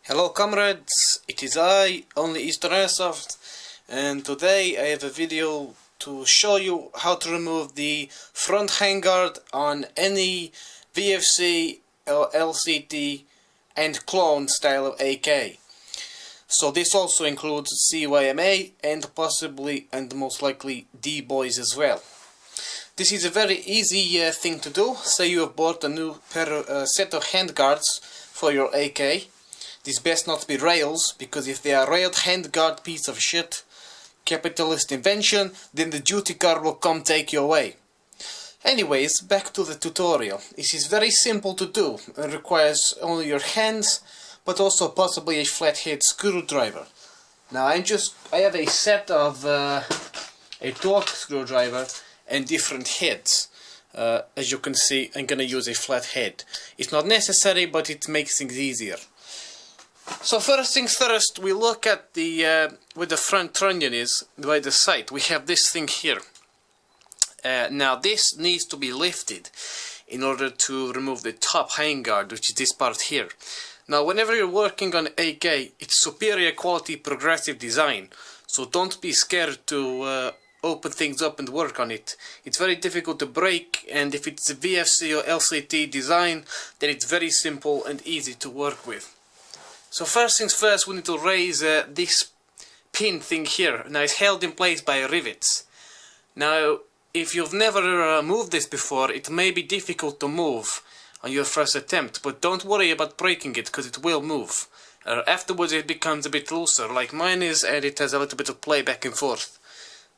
Hello comrades, it is I, only Eastern Airsoft, and today I have a video to show you how to remove the front handguard on any VFC or LCT and clone style of AK. So this also includes CYMA and possibly and most likely DBoys as well. This is a very easy thing to do. Say you have bought a new set of handguards for your AK. This best not be rails, because if they are railed handguard piece of shit, capitalist invention, then the duty car will come take you away. Anyways, back to the tutorial. This is very simple to do. It requires only your hands, but also possibly a flathead screwdriver. Now I have a set of a torque screwdriver and different heads. As you can see, I'm gonna use a flat head. It's not necessary, but it makes things easier. So first things first, we look at the where the front trunnion is by the side. We have this thing here. Now this needs to be lifted in order to remove the top handguard, which is this part here. Now whenever you're working on AK, it's superior quality progressive design, so don't be scared to open things up and work on it. It's very difficult to break, and if it's a VFC or LCT design, then it's very simple and easy to work with. So first things first, we need to raise this pin thing here. Now it's held in place by rivets. Now if you've never moved this before, it may be difficult to move on your first attempt, but don't worry about breaking it, because it will move. Afterwards it becomes a bit looser, like mine is, and it has a little bit of play back and forth.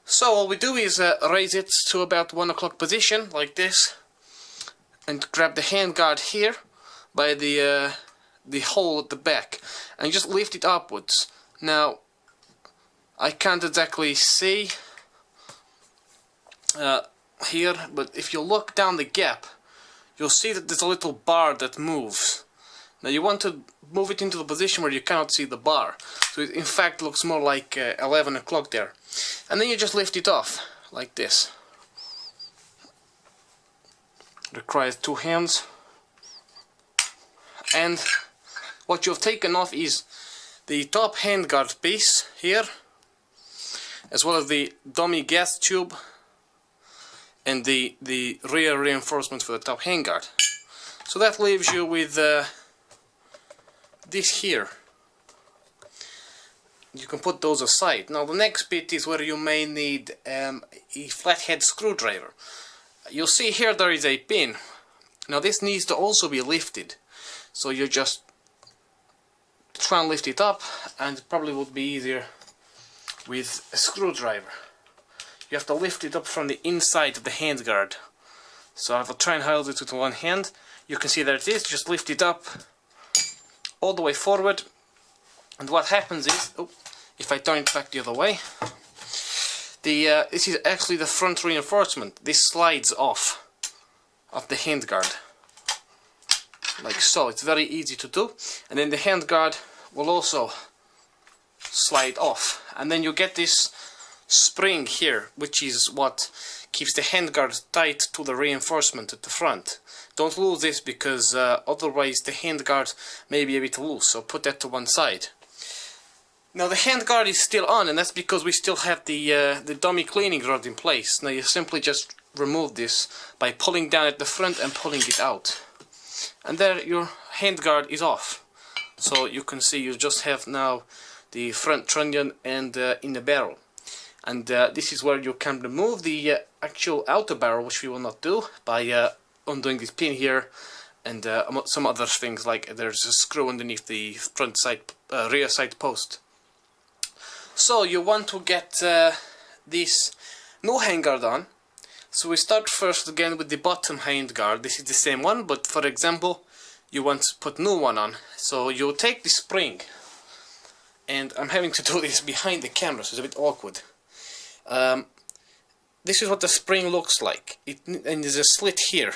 So all we do is raise it to about 1 o'clock position, like this, and grab the handguard here by the hole at the back, and just lift it upwards. Now I can't exactly see here, but if you look down the gap, you'll see that there's a little bar that moves. Now you want to move it into the position where you cannot see the bar, so it in fact looks more like 11 o'clock there, and then you just lift it off like this. It requires 2 hands, and what you've taken off is the top handguard piece here, as well as the dummy gas tube and the rear reinforcement for the top handguard. So that leaves you with this here. You can put those aside. Now the next bit is where you may need a flathead screwdriver. You'll see here there is a pin. Now this needs to also be lifted. So you just try and lift it up, and it probably would be easier with a screwdriver. You have to lift it up from the inside of the handguard. So I will try and hold it with one hand. You can see that it is. Just lift it up all the way forward, and what happens is, if I turn it back the other way, this is actually the front reinforcement. This slides off of the handguard, like so. It's very easy to do, and then the handguard will also slide off, and then you get this spring here, which is what keeps the handguard tight to the reinforcement at the front. Don't lose this, because otherwise the handguard may be a bit loose, so put that to one side. Now the handguard is still on, and that's because we still have the dummy cleaning rod in place. Now you simply just remove this by pulling down at the front and pulling it out, and there your handguard is off. So you can see you just have now the front trunnion and in the barrel, and this is where you can remove the actual outer barrel, which we will not do, by undoing this pin here and some other things, like there's a screw underneath the front side rear side post. So you want to get this new handguard on. So we start first again with the bottom handguard. This is the same one, but for example you want to put new one on. So you take the spring, and I'm having to do this behind the camera, so it's a bit awkward. This is what the spring looks like. And there's a slit here,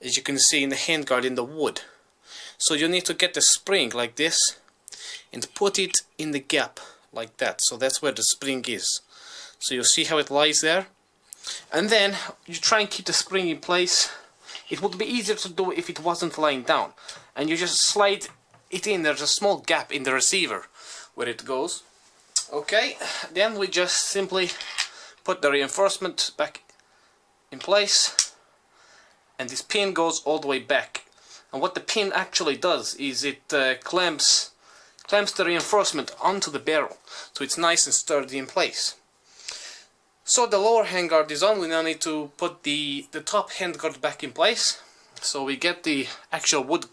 as you can see in the handguard in the wood. So you need to get the spring like this and put it in the gap like that. So that's where the spring is. So you see how it lies there, and then you try and keep the spring in place. It would be easier to do if it wasn't lying down, and you just slide it in, there's a small gap in the receiver where it goes. Okay, then we just simply put the reinforcement back in place, and this pin goes all the way back. And what the pin actually does is it clamps the reinforcement onto the barrel, so it's nice and sturdy in place. So the lower handguard is on. We now need to put the top handguard back in place. So we get the actual wood,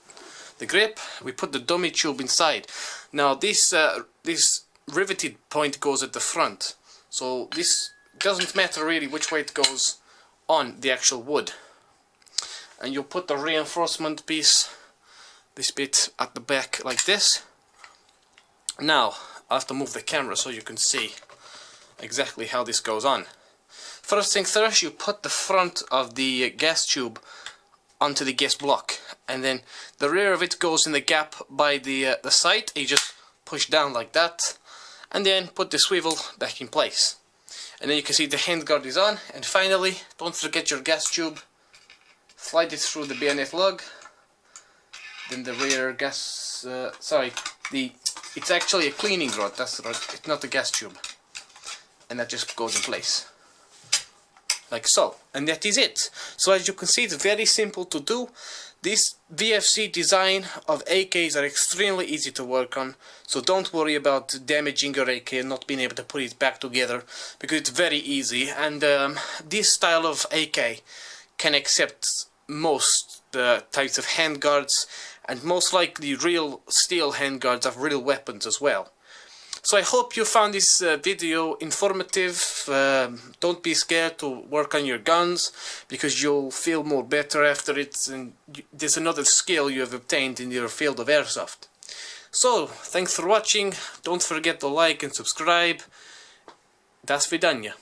the grip, we put the dummy tube inside. Now this riveted point goes at the front, so this doesn't matter really which way it goes on the actual wood. And you'll put the reinforcement piece, this bit at the back like this. Now I have to move the camera so you can see exactly how this goes on. First thing first, you put the front of the gas tube onto the gas block, and then the rear of it goes in the gap by the sight. You just push down like that, and then put the swivel back in place. And then you can see the handguard is on. And finally, don't forget your gas tube. Slide it through the bayonet lug. Then the rear gas, it's actually a cleaning rod, that's right, it's not a gas tube. And that just goes in place. Like so. And that is it. So as you can see, it's very simple to do. This VFC design of AKs are extremely easy to work on, so don't worry about damaging your AK and not being able to put it back together, because it's very easy. And this style of AK can accept most types of handguards, and most likely real steel handguards of real weapons as well. So I hope you found this video informative. Don't be scared to work on your guns, because you'll feel more better after it, and there's another skill you have obtained in your field of airsoft. So, thanks for watching. Don't forget to like and subscribe. Das vidanya.